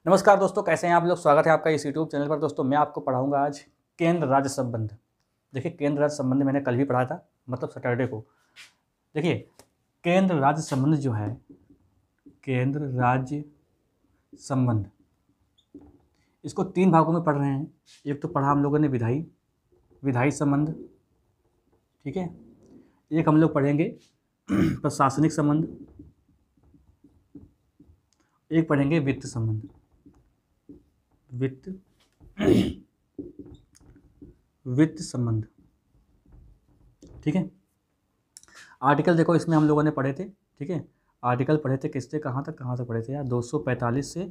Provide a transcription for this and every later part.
नमस्कार दोस्तों, कैसे हैं आप लोग। स्वागत है आपका इस यूट्यूब चैनल पर। दोस्तों मैं आपको पढ़ाऊंगा आज केंद्र राज्य संबंध। देखिए, केंद्र राज्य संबंध मैंने कल भी पढ़ा था, मतलब सैटरडे को। देखिए, केंद्र राज्य संबंध जो है, केंद्र राज्य संबंध, इसको 3 भागों में पढ़ रहे हैं। एक तो पढ़ा हम लोगों ने विधायी संबंध, ठीक है। एक हम लोग पढ़ेंगे प्रशासनिक संबंध, एक पढ़ेंगे वित्त संबंध, वित्त संबंध, ठीक है। आर्टिकल देखो, इसमें हम लोगों ने पढ़े थे, ठीक है। आर्टिकल पढ़े थे किससे कहाँ तक पढ़े थे यार। 245 से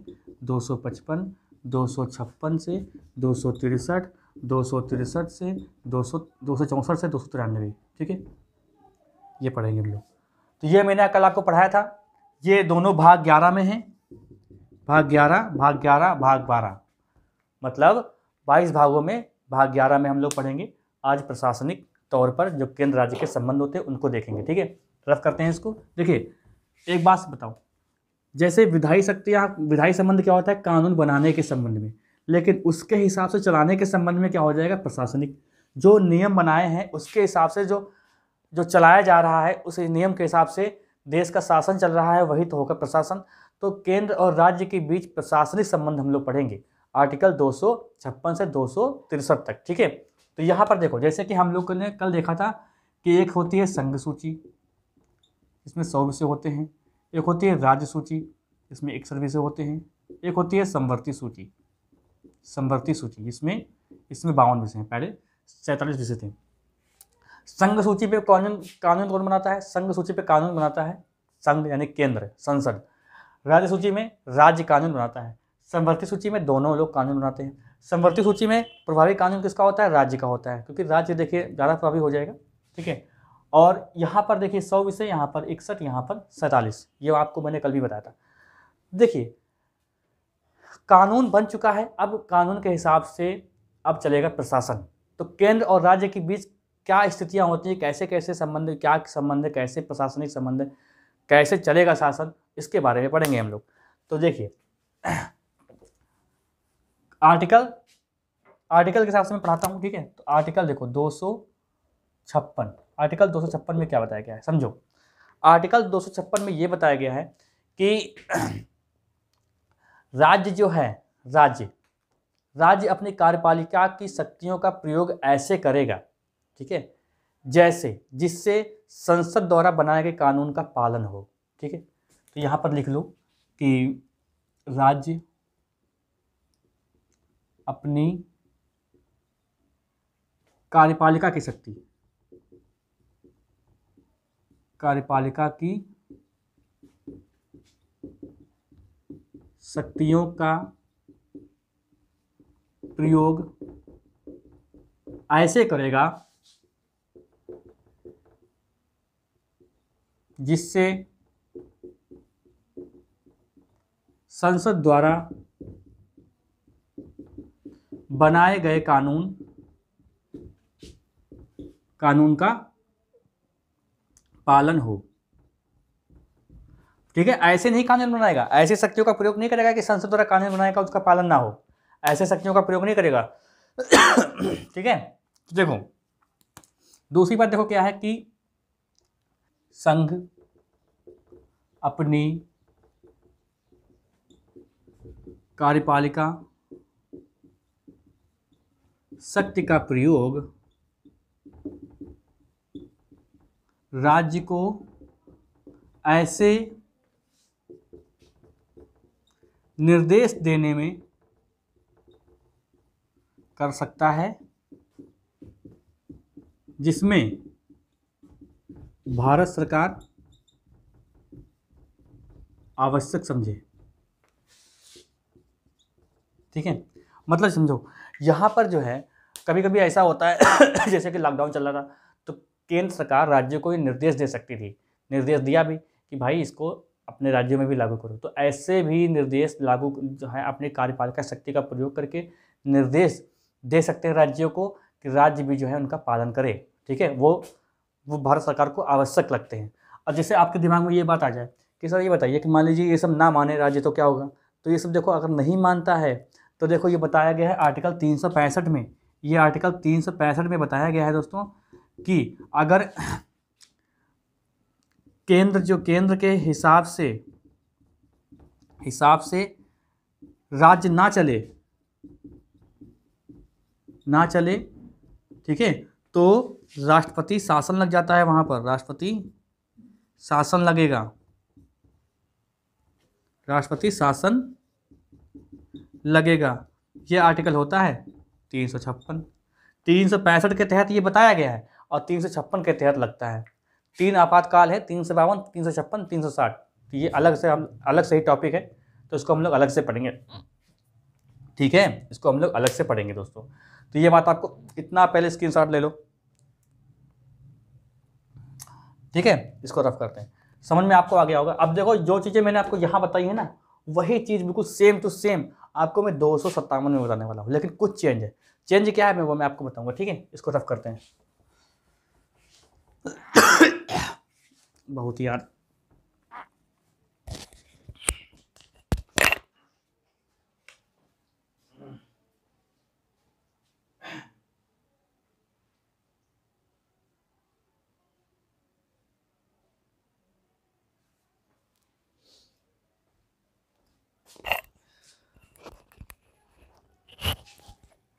255, 256 से 263, 263 से 264 से 293, ठीक है। ये पढ़ेंगे हम लोग। तो ये मैंने कल आपको पढ़ाया था। ये दोनों भाग 11 में हैं, भाग 11, भाग 11, भाग 12, मतलब 22 भागों में भाग 11 में हम लोग पढ़ेंगे। आज प्रशासनिक तौर पर जो केंद्र राज्य के संबंध होते हैं उनको देखेंगे, ठीक है। रफ करते हैं इसको। देखिए, एक बात बताओ, जैसे विधायी शक्तियाँ, विधायी संबंध क्या होता है, कानून बनाने के संबंध में, लेकिन उसके हिसाब से चलाने के संबंध में क्या हो जाएगा, प्रशासनिक। जो नियम बनाए हैं उसके हिसाब से जो चलाया जा रहा है, उस नियम के हिसाब से देश का शासन चल रहा है, वही तो होगा प्रशासन। तो केंद्र और राज्य के बीच प्रशासनिक संबंध हम लोग पढ़ेंगे, आर्टिकल 256 से 263 तक, ठीक है। तो यहाँ पर देखो, जैसे कि हम लोग ने कल देखा था कि एक होती है संघ सूची, इसमें 100 विषय होते हैं। एक होती है राज्य सूची, इसमें 61 विषय होते हैं। एक होती है समवर्ती सूची, इसमें 52 विषय हैं। पहले 47 विषय थे। संघ सूची पे कानून कौन बनाता है, संघ सूची पे कानून बनाता है संघ यानी केंद्र, संसद। राज्य सूची में राज्य कानून बनाता है। समवर्ती सूची में दोनों लोग कानून बनाते हैं। समवर्ती सूची में प्रभावी कानून किसका होता है, राज्य का होता है, क्योंकि राज्य देखिए ज़्यादा प्रभावी हो जाएगा, ठीक है। और यहाँ पर देखिए 100 विषय, यहाँ पर 61, यहाँ पर 47, ये आपको मैंने कल भी बताया था। देखिए, कानून बन चुका है, अब कानून के हिसाब से अब चलेगा प्रशासन। तो केंद्र और राज्य के बीच क्या स्थितियाँ होती हैं, कैसे कैसे संबंध, क्या संबंध है, कैसे प्रशासनिक संबंध है, कैसे चलेगा शासन, इसके बारे में पढ़ेंगे हम लोग। तो देखिए, आर्टिकल के हिसाब से मैं पढ़ाता हूँ, ठीक है। तो आर्टिकल देखो 256, आर्टिकल 256 में क्या बताया गया है, समझो। आर्टिकल 256 में ये बताया गया है कि राज्य जो है, राज्य अपनी कार्यपालिका की शक्तियों का प्रयोग ऐसे करेगा, ठीक है, जिससे संसद द्वारा बनाए गए कानून का पालन हो, ठीक है। तो यहाँ पर लिख लो कि राज्य अपनी कार्यपालिका की शक्तियों का प्रयोग ऐसे करेगा जिससे संसद द्वारा बनाए गए कानून का पालन हो, ठीक है। ऐसे नहीं कानून बनाएगा, ऐसी शक्तियों का प्रयोग नहीं करेगा कि संसद द्वारा कानून बनाएगा उसका पालन ना हो, ऐसे शक्तियों का प्रयोग नहीं करेगा, ठीक है। तो देखो, दूसरी बात देखो क्या है कि संघ अपनी कार्यपालिका शक्ति का प्रयोग राज्य को ऐसे निर्देश देने में कर सकता है जिसमें भारत सरकार आवश्यक समझे, ठीक है। मतलब समझो, यहाँ पर जो है कभी कभी ऐसा होता है जैसे कि लॉकडाउन चल रहा था, तो केंद्र सरकार राज्यों को निर्देश दे सकती थी, निर्देश दिया भी कि भाई इसको अपने राज्यों में भी लागू करो। तो ऐसे भी निर्देश लागू जो है अपनी कार्यपालिका शक्ति का प्रयोग करके निर्देश दे सकते हैं राज्यों को कि राज्य भी जो है उनका पालन करे, ठीक है। वो भारत सरकार को आवश्यक लगते हैं। अब जैसे आपके दिमाग में ये बात आ जाए कि सर ये बताइए कि मान लीजिए ये सब ना माने राज्य, तो क्या होगा। तो ये सब देखो अगर नहीं मानता है तो देखो ये बताया गया है आर्टिकल 365 में, ये आर्टिकल 365 में बताया गया है दोस्तों कि अगर केंद्र के हिसाब से राज्य ना चले, ठीक है, तो राष्ट्रपति शासन लग जाता है, वहां पर राष्ट्रपति शासन लगेगा, राष्ट्रपति शासन लगेगा। ये आर्टिकल होता है 356। 365 के तहत ये बताया गया है और 356 के तहत लगता है। 3 आपातकाल है, 352, 356, 360। तो ये अलग से ही टॉपिक है, तो इसको हम लोग अलग से पढ़ेंगे, ठीक है, इसको हम लोग अलग से पढ़ेंगे दोस्तों। तो ये बात आपको इतना पहले स्क्रीनशॉट ले लो, ठीक है, इसको रफ करते हैं, समझ में आपको आ गया होगा। अब देखो जो चीज़ें मैंने आपको यहाँ बताई है ना, वही चीज़ बिल्कुल सेम टू सेम आपको मैं 257 में बताने वाला हूँ, लेकिन कुछ चेंज है। चेंज क्या है वो मैं आपको बताऊंगा, ठीक है, इसको रफ करते हैं। बहुत यार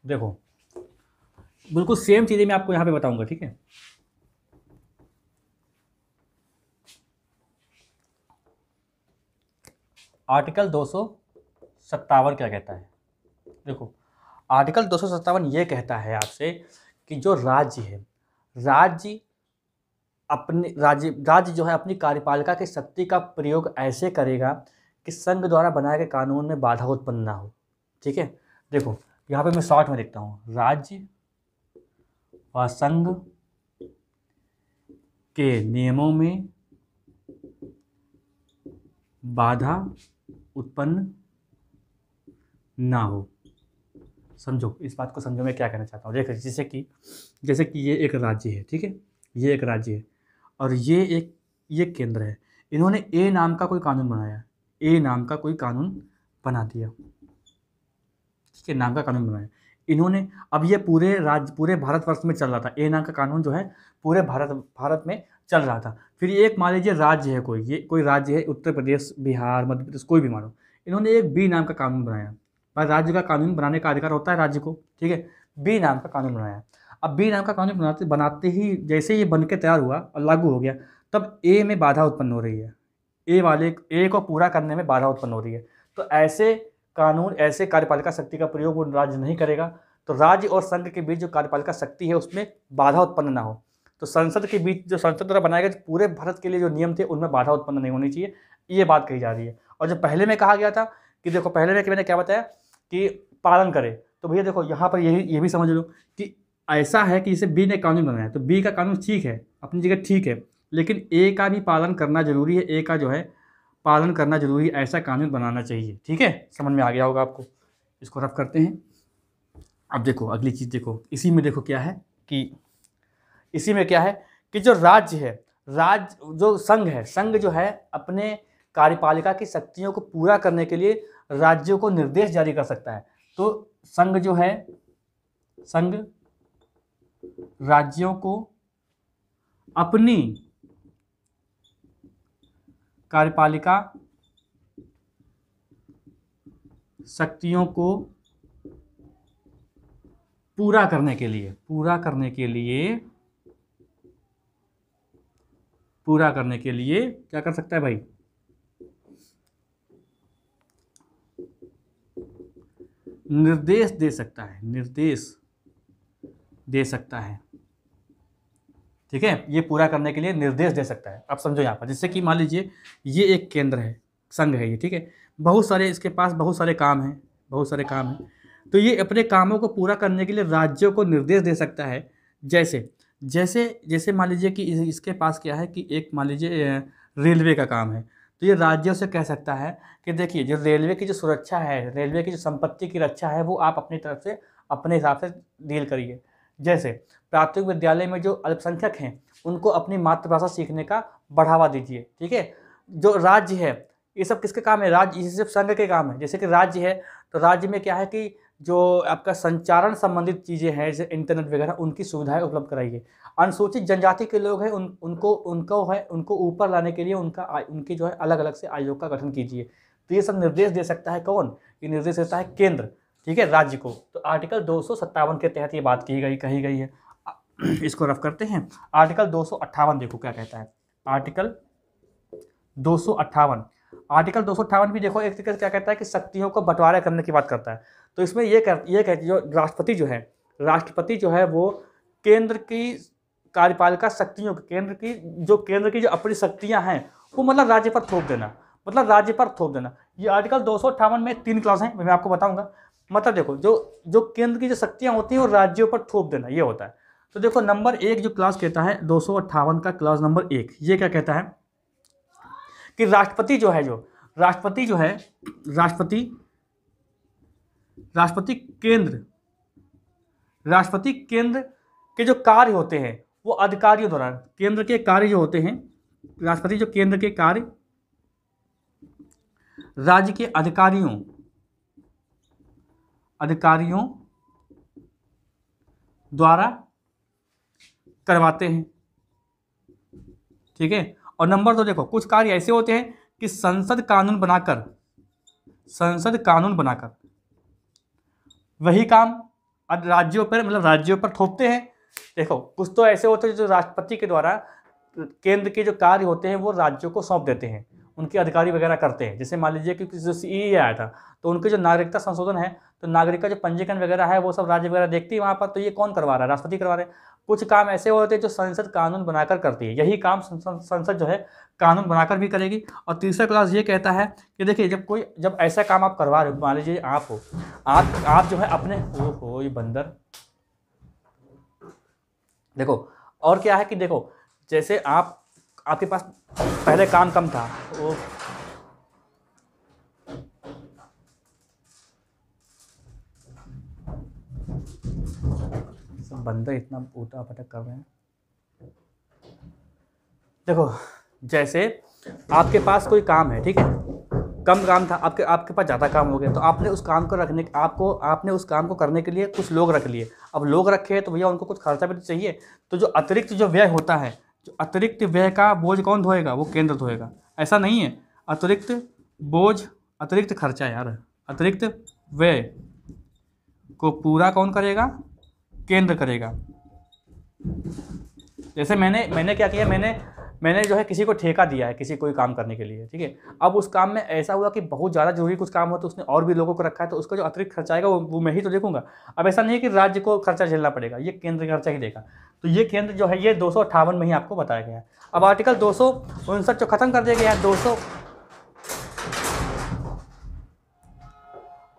देखो बिल्कुल सेम चीज़ें मैं आपको यहाँ पे बताऊंगा, ठीक है। आर्टिकल 257 क्या कहता है, देखो आर्टिकल 257 ये कहता है आपसे कि जो राज्य है, राज्य जो है अपनी कार्यपालिका की शक्ति का प्रयोग ऐसे करेगा कि संघ द्वारा बनाए गए कानून में बाधा उत्पन्न ना हो, ठीक है। देखो यहाँ पे मैं शॉर्ट में लिखता हूँ, राज्य व संघ के नियमों में बाधा उत्पन्न ना हो। समझो, इस बात को समझो मैं क्या कहना चाहता हूँ। देखो जैसे कि ये एक राज्य है, ठीक है, ये एक राज्य है और ये केंद्र है। इन्होंने ए नाम का कोई कानून बनाया, ए नाम का कोई कानून बना दिया, ठीक है, नाम का कानून बनाया इन्होंने। अब ये पूरे भारतवर्ष में चल रहा था, ए नाम का कानून जो है पूरे भारत में चल रहा था। फिर एक मान लीजिए राज्य है कोई राज्य है, उत्तर प्रदेश, बिहार, मध्य प्रदेश, कोई भी मानो, इन्होंने एक बी नाम का कानून बनाया। पर राज्य का कानून बनाने का अधिकार होता है राज्य को, ठीक है। बी नाम का कानून बनाया। अब बी नाम का कानून बनाते ही जैसे ये बन के तैयार हुआ और लागू हो गया, तब ए में बाधा उत्पन्न हो रही है, ए को पूरा करने में बाधा उत्पन्न हो रही है। तो ऐसे कानून, ऐसे कार्यपालिका शक्ति का प्रयोग वो राज्य नहीं करेगा। तो राज्य और संघ के बीच जो कार्यपालिका शक्ति है उसमें बाधा उत्पन्न ना हो। तो संसद के बीच जो संसद द्वारा बनाए गए पूरे भारत के लिए जो नियम थे उनमें बाधा उत्पन्न नहीं होनी चाहिए, ये बात कही जा रही है। और जो पहले में कहा गया था कि देखो, पहले में मैंने क्या बताया कि पालन करे, तो भैया देखो यहाँ पर ये भी समझ लो कि ऐसा है कि जैसे बी ने कानून बनाया, तो बी का कानून ठीक है, अपनी जगह ठीक है, लेकिन ए का भी पालन करना जरूरी है, ए का जो है पालन करना जरूरी है, ऐसा कानून बनाना चाहिए, ठीक है। समझ में आ गया होगा आपको, इसको रफ करते हैं। अब देखो अगली चीज़, देखो इसी में देखो क्या है कि जो राज्य है, जो संघ है, संघ जो है अपने कार्यपालिका की शक्तियों को पूरा करने के लिए राज्यों को निर्देश जारी कर सकता है। तो संघ जो है, संघ राज्यों को अपनी कार्यपालिका शक्तियों को पूरा करने के लिए क्या कर सकता है भाई, निर्देश दे सकता है, ठीक है। ये पूरा करने के लिए निर्देश दे सकता है। अब समझो यहाँ पर, जैसे कि मान लीजिए ये एक केंद्र है, संघ है ये, ठीक है, इसके पास बहुत सारे काम हैं, तो ये अपने कामों को पूरा करने के लिए राज्यों को निर्देश दे सकता है। जैसे मान लीजिए कि इसके पास क्या है कि एक मान लीजिए रेलवे का काम है, तो ये राज्यों से कह सकता है कि देखिए जो रेलवे की जो सुरक्षा है, रेलवे की जो संपत्ति की रक्षा है, वो आप अपनी तरफ से अपने हिसाब से डील करिए। जैसे प्राथमिक विद्यालय में जो अल्पसंख्यक हैं उनको अपनी मातृभाषा सीखने का बढ़ावा दीजिए, ठीक है। जो राज्य है ये सब किसके काम है? राज्य, ये सब संघ के काम है। जैसे कि राज्य है तो राज्य में क्या है कि जो आपका संचारण संबंधित चीज़ें हैं जैसे इंटरनेट वगैरह, उनकी सुविधाएं उपलब्ध कराइए। अनुसूचित जनजाति के लोग हैं उनको ऊपर लाने के लिए उनकी जो है अलग अलग से आयोग का गठन कीजिए। तो ये सब निर्देश दे सकता है कौन? ये निर्देश देता है केंद्र, ठीक है, राज्य को। तो आर्टिकल 257 के तहत ये बात कही गई है। इसको रफ करते हैं। आर्टिकल 258 देखो क्या कहता है। आर्टिकल 258 भी देखो एक तरीके से क्या कहता है कि शक्तियों को बंटवारा करने की बात करता है। तो इसमें ये कहती जो राष्ट्रपति जो है वो केंद्र की कार्यपालिका शक्तियों, केंद्र की जो अपनी शक्तियां हैं वो मतलब राज्य पर थोप देना, ये आर्टिकल 258 में 3 क्लॉज हैं, मैं आपको बताऊंगा। मतलब देखो जो केंद्र की जो शक्तियां होती हैं वो राज्यों पर थोप देना, ये होता है। तो देखो नंबर 1 जो क्लॉज कहता है 258 का क्लॉज नंबर 1, ये क्या कहता है कि राष्ट्रपति केंद्र के जो कार्य होते हैं वो अधिकारियों द्वारा, केंद्र के कार्य जो होते हैं, राष्ट्रपति जो केंद्र के कार्य राज्य के अधिकारियों द्वारा करवाते हैं, ठीक है। और नंबर 2 देखो कुछ कार्य ऐसे होते हैं कि संसद कानून बनाकर वही काम राज्यों पर थोपते हैं। देखो कुछ तो ऐसे होते हैं जो राष्ट्रपति के द्वारा केंद्र के जो कार्य होते हैं वो राज्यों को सौंप देते हैं, उनके अधिकारी वगैरह करते हैं। जैसे मान लीजिए कि जो CEA आया था तो उनके जो नागरिकता संशोधन है तो नागरिक का जो पंजीकरण वगैरह है वो सब राज्य वगैरह देखती है वहाँ पर, तो ये कौन करवा रहा है? राष्ट्रपति करवा रहे हैं। कुछ काम ऐसे होते हैं जो संसद कानून बनाकर करती है, यही काम संसद जो है कानून बनाकर भी करेगी। और तीसरा क्लास ये कहता है कि देखिए जब ऐसा काम आप करवा रहे हो, मान लीजिए आप जो है अपने ये बंदर देखो। और क्या है कि देखो जैसे आपके पास पहले काम कम था, वो सब बंदर इतना उठा पटक कर रहे हैं। देखो जैसे आपके पास कोई काम है, ठीक है, कम काम था, आपके पास ज़्यादा काम हो गया, तो आपने उस काम को करने के लिए कुछ लोग रख लिए। अब लोग रखे हैं तो भैया उनको कुछ खर्चा भी तो चाहिए। तो जो अतिरिक्त जो व्यय होता है, जो अतिरिक्त व्यय का बोझ कौन ढोएगा? वो केंद्र ढोएगा। ऐसा नहीं है, अतिरिक्त व्यय को पूरा कौन करेगा? केंद्र करेगा। जैसे मैंने क्या किया, मैंने जो है किसी को ठेका दिया है कोई काम करने के लिए, ठीक है। अब उस काम में ऐसा हुआ कि बहुत ज़्यादा जरूरी कुछ काम हो तो उसने और भी लोगों को रखा है, तो उसका जो अतिरिक्त खर्चा आएगा वो मैं ही तो देखूंगा। अब ऐसा नहीं है कि राज्य को खर्चा झेलना पड़ेगा, ये केंद्र खर्चा ही देगा। तो ये केंद्र जो है ये 258 में ही आपको बताया गया है। अब आर्टिकल 259 जो खत्म कर दिया गया है,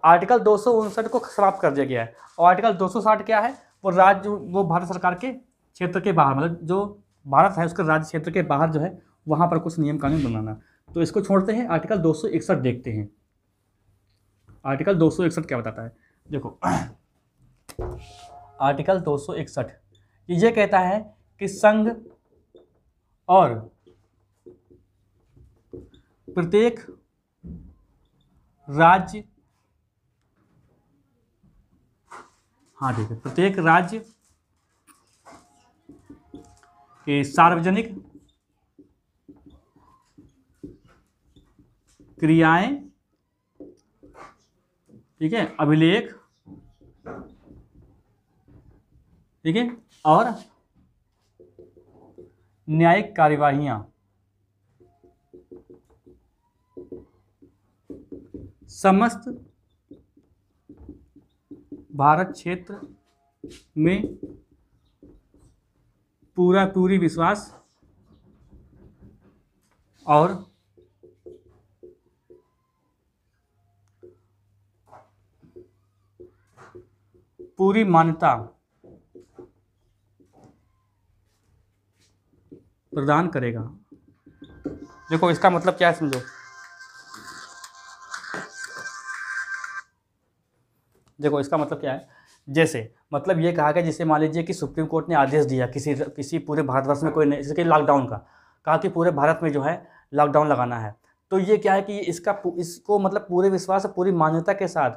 आर्टिकल 259 को समाप्त कर दिया गया है। और आर्टिकल 260 क्या है? वो भारत सरकार के क्षेत्र के बाहर, मतलब जो भारत है उसके राज्य क्षेत्र के बाहर जो है वहाँ पर कुछ नियम कानून बनाना। तो इसको छोड़ते हैं, आर्टिकल 261 देखते हैं। आर्टिकल 261 क्या बताता है? देखो आर्टिकल 261 ये कहता है कि संघ और प्रत्येक राज्य के सार्वजनिक क्रियाएं, ठीक है, अभिलेख, ठीक है, और न्यायिक कार्यवाहियां समस्त भारत क्षेत्र में पूरी विश्वास और पूरी मान्यता प्रदान करेगा। देखो इसका मतलब क्या है समझो। देखो इसका मतलब क्या है, जैसे मतलब ये कहा गया, जैसे मान लीजिए कि सुप्रीम कोर्ट ने आदेश दिया किसी पूरे भारतवर्ष में कोई नहीं, जैसे कि लॉकडाउन का कहा कि पूरे भारत में जो है लॉकडाउन लगाना है। तो ये क्या है कि इसको मतलब पूरे विश्वास और पूरी मान्यता के साथ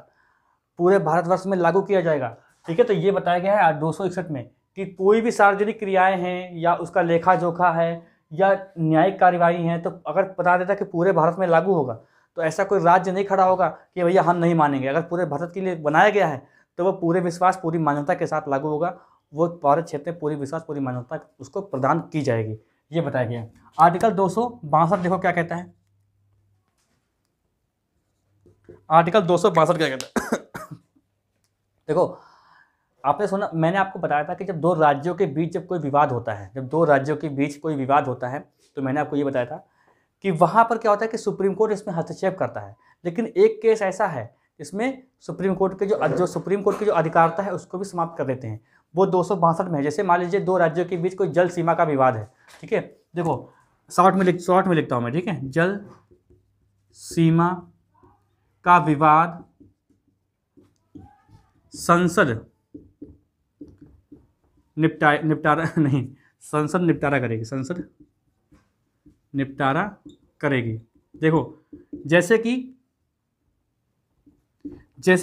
पूरे भारतवर्ष में लागू किया जाएगा। ठीक है, तो ये बताया गया है 261 में कि कोई भी सार्वजनिक क्रियाएं हैं या उसका लेखा जोखा है या न्यायिक कार्यवाही है, तो अगर बता देता कि पूरे भारत में लागू होगा तो ऐसा कोई राज्य नहीं खड़ा होगा कि भैया हम नहीं मानेंगे। अगर पूरे भारत के लिए बनाया गया है तो वो पूरे विश्वास पूरी मान्यता के साथ लागू होगा, वो भारत क्षेत्र में पूरी विश्वास पूरी मान्यता उसको प्रदान की जाएगी, ये बताया गया है। आर्टिकल 262 देखो क्या कहता है, आर्टिकल 262 क्या कहता है देखो, आपने सुना, मैंने आपको बताया था कि जब दो राज्यों के बीच जब कोई विवाद होता है, जब दो राज्यों के बीच कोई विवाद होता है, तो मैंने आपको ये बताया था कि वहाँ पर क्या होता है कि सुप्रीम कोर्ट इसमें हस्तक्षेप करता है। लेकिन एक केस ऐसा है इसमें सुप्रीम कोर्ट के जो सुप्रीम कोर्ट की जो अधिकारता है उसको भी समाप्त कर देते हैं। वो 262 में है। जैसे मान लीजिए दो राज्यों के बीच कोई जल सीमा का विवाद है, ठीक है, देखो शॉर्ट में लिखता हूँ मैं, ठीक है, जल सीमा का विवाद संसद संसद निपटारा करेगी, संसद निपटारा करेगी। देखो जैसे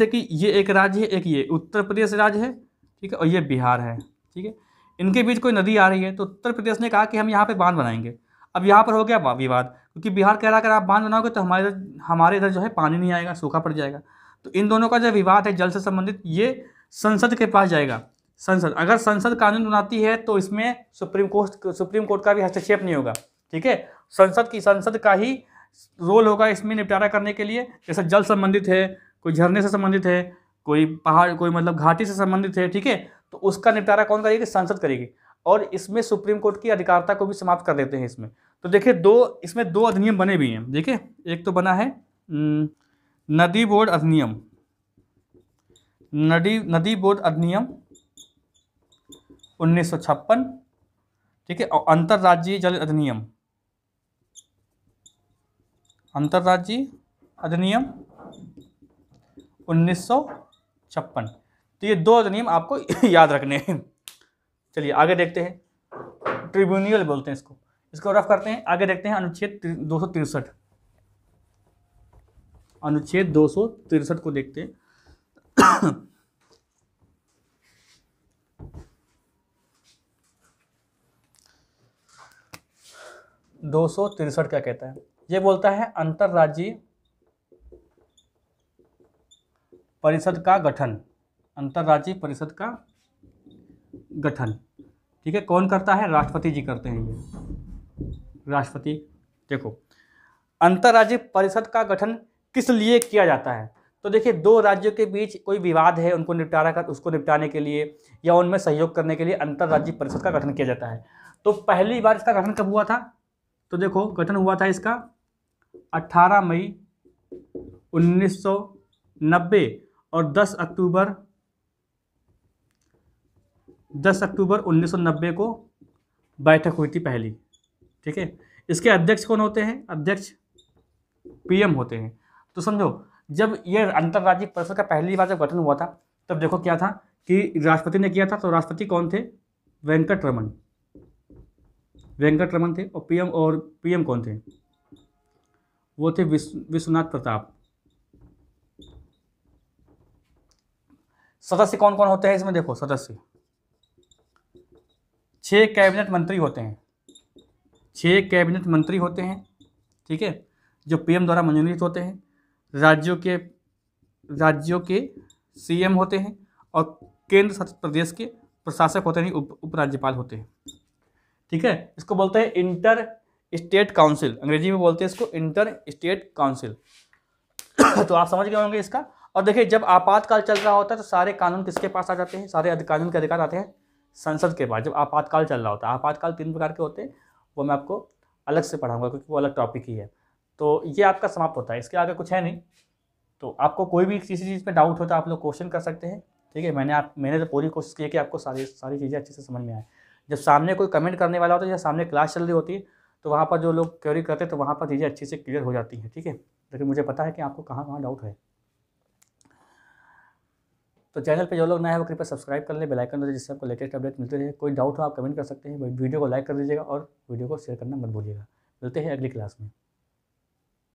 कि ये एक राज्य है, एक ये उत्तर प्रदेश राज्य है, ठीक है, और ये बिहार है, ठीक है, इनके बीच कोई नदी आ रही है, तो उत्तर प्रदेश ने कहा कि हम यहाँ पे बांध बनाएंगे। अब यहाँ पर हो गया विवाद, क्योंकि बिहार कह रहा अगर आप बांध बनाओगे तो हमारे इधर जो है पानी नहीं आएगा, सूखा पड़ जाएगा। तो इन दोनों का जो विवाद है जल से संबंधित, ये संसद के पास जाएगा। संसद, अगर संसद कानून बनाती है तो इसमें सुप्रीम कोर्ट का भी हस्तक्षेप नहीं होगा, ठीक है। संसद का ही रोल होगा इसमें निपटारा करने के लिए। जैसे जल संबंधित है, कोई झरने से संबंधित है, कोई पहाड़, कोई मतलब घाटी से संबंधित है, ठीक है, तो उसका निपटारा कौन करेगी? संसद करेगी। और इसमें सुप्रीम कोर्ट की अधिकारता को भी समाप्त कर देते हैं इसमें। तो देखिए इसमें दो अधिनियम बने भी हैं। देखिए एक तो बना है नदी बोर्ड अधिनियम, नदी बोर्ड अधिनियम 1956, ठीक है, और अंतर्राज्यीय जल अधिनियम 1956। तो ये दो अधिनियम आपको याद रखने हैं। चलिए आगे देखते हैं, ट्रिब्यूनल बोलते हैं इसको रफ करते हैं। आगे देखते हैं अनुच्छेद 263, अनुच्छेद 263 को देखते हैं। 263 क्या कहता है? ये बोलता है अंतर्राज्यीय परिषद का गठन, अंतर्राज्यीय परिषद का गठन, ठीक है, कौन करता है? राष्ट्रपति जी करते हैं। ये राष्ट्रपति। देखो अंतर्राज्यीय परिषद का गठन किस लिए किया जाता है? तो देखिए दो राज्यों के बीच कोई विवाद है, उसको निपटाने के लिए या उनमें सहयोग करने के लिए अंतर्राज्यीय परिषद का गठन किया जाता है। तो पहली बार इसका गठन कब हुआ था? तो देखो गठन हुआ था इसका 18 मई 1990 और 10 अक्टूबर 1990 को बैठक हुई थी पहली, ठीक है। इसके अध्यक्ष कौन होते हैं? अध्यक्ष पीएम होते हैं। तो समझो जब ये अंतर्राज्यीय परिषद का पहली बार जब गठन हुआ था तब देखो क्या था कि राष्ट्रपति ने किया था। तो राष्ट्रपति कौन थे? वेंकट रमन थे। और पीएम कौन थे? वो थे विश्वनाथ प्रताप। सदस्य कौन कौन होते हैं इसमें? देखो सदस्य 6 कैबिनेट मंत्री होते हैं, 6 कैबिनेट मंत्री होते हैं, ठीक है, जो पीएम द्वारा मनोनीत होते हैं। राज्यों के सीएम होते हैं और केंद्र शासित प्रदेश के प्रशासक होते हैं, उपराज्यपाल होते हैं, ठीक है। इसको बोलते हैं इंटर स्टेट काउंसिल, अंग्रेजी में बोलते हैं इसको इंटर स्टेट काउंसिल। तो आप समझ गए होंगे इसका। और देखिए जब आपातकाल चल रहा होता है तो सारे कानून किसके पास आ जाते हैं? सारे कानून के अधिकार आते हैं संसद के पास, जब आपातकाल चल रहा होता है। आपातकाल 3 प्रकार के होते हैं, वो मैं आपको अलग से पढ़ाऊंगा क्योंकि वो अलग टॉपिक ही है। तो ये आपका समाप्त होता है, इसके आगे कुछ है नहीं। तो आपको कोई भी किसी चीज़ पे डाउट हो तो आप लोग क्वेश्चन कर सकते हैं, ठीक है। मैंने तो पूरी कोशिश की है कि आपको सारी चीज़ें अच्छे से समझ में आए। जब सामने कोई कमेंट करने वाला होता है या सामने क्लास चल रही होती है तो वहाँ पर जो लोग क्वेरी करते हैं तो वहाँ पर चीज़ें अच्छी से क्लियर हो जाती हैं, ठीक है। लेकिन मुझे पता है कि आपको कहाँ कहाँ डाउट है। तो चैनल पे जो लोग नए हैं वो कृपया सब्सक्राइब कर लें, बेल आइकन दे, जिससे आपको लेटेस्ट अपडेट मिलते रहे। कोई डाउट हो आप कमेंट कर सकते हैं। वीडियो को लाइक कर दीजिएगा और वीडियो को शेयर करना मत भूलिएगा। मिलते हैं अगली क्लास में।